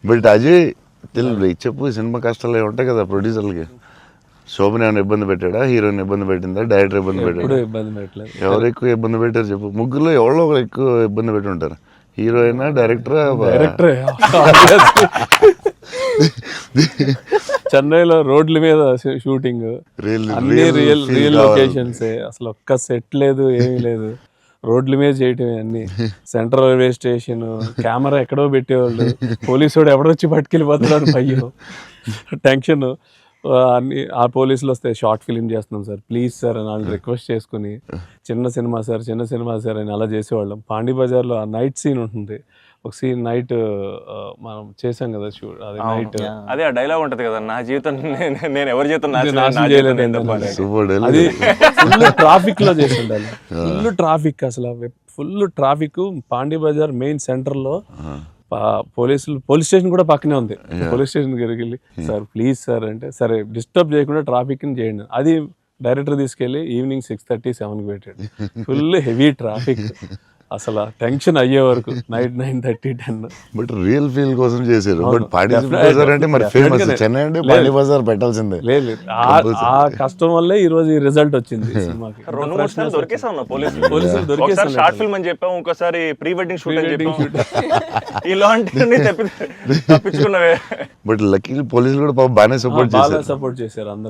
But Ajay చెప్పు, cinema కష్టాలు ఉంటాయి కదా ప్రొడ్యూసర్లకి. శోభన్ ఏమైనా ఇబ్బంది పెట్టాడా, హీరోయిన్ ఇబ్బంది పెట్టిందా, డైరెక్టర్ ఇబ్బంది పెట్టాడా? ఇబ్బంది పెట్టలేదు. ఎవరు ఎక్కువ ఇబ్బంది పెట్టారు చెప్పు? ముగ్గురులో ఎవరో ఒకరు ఎక్కువ ఇబ్బంది పెట్టి ఉంటారు. హీరోయినా, డైరెక్టరా? చెన్నైలో రోడ్ల మీద షూటింగ్, అన్ని రియల్ లొకేషన్స్, అసలు ఒక్క సెట్ లేదు, ఏమీ లేదు. రోడ్ల మీద చేయటమే అన్ని. సెంట్రల్ రైల్వే స్టేషన్, కెమెరా ఎక్కడో పెట్టేవాళ్ళు, పోలీసు వాడు ఎవడొచ్చి పట్టుకెళ్ళిపోతున్నాడు భయ్యం, టెన్షన్. అన్ని ఆ పోలీసులు వస్తే షార్ట్ ఫిలిం చేస్తున్నాం సార్, ప్లీజ్ సార్ అని వాళ్ళు రిక్వెస్ట్ చేసుకుని, చిన్న సినిమా సార్ అని అలా చేసేవాళ్ళం. పాండీ బజార్లో ఆ నైట్ సీన్ ఉంటుంది, ఒక సీన్ నైట్ మనం చేసాం కదా షూట్, అది నైట్, అదే ఆ డైలాగ్ ఉంటది కదా, నా జీవితం నేను ఎవరి జీవితం నాశనం చేయలేదు. అది ఫుల్ ట్రాఫిక్ లో చేసి ఉండాలి, ఫుల్ ట్రాఫిక్, అసలు full traffic. Pondy Bazaar main centre లో పోలీస్ స్టేషన్ కూడా పక్కనే ఉంది. పోలీస్ స్టేషన్ దగ్గరికి వెళ్ళి సార్ ప్లీజ్ సార్ అంటే, సరే డిస్టర్బ్ చేయకుండా ట్రాఫిక్ ని చేయండి. అది డైరెక్టర్ తీసుకెళ్లి ఈవినింగ్ 6:30, 7కి పెట్టాడు. ఫుల్ హెవీ ట్రాఫిక్, అసలు టెన్షన్ అయ్యే వరకు నైట్ 9:30, 10. బట్ రియల్ ఫీల్ కోసం చేశారు. బట్ పాండీ బజార్ అంటే మరి ఫేమస్, చెన్నై అంటే పాండీ బజార్ పెట్టాల్సిందే. లేదు, ఆ కష్టం వల్లే ఈ రోజు ఈ రిజల్ట్ వచ్చింది సినిమాకి. 2-3 సార్లు దొరికేసా ఉన్నా పోలీసులు దొరికేసారు. షార్ట్ ఫిల్మ్ అని చెప్పాం, ఇంకోసారి ప్రీ వెడ్డింగ్ షూట్ అని చెప్పాం. ఇలాంటివన్నీ తప్పించుకున్నవే. బట్ లక్కీ పోలీసులు కూడా బాగానే సపోర్ట్ చేశారు అందరూ.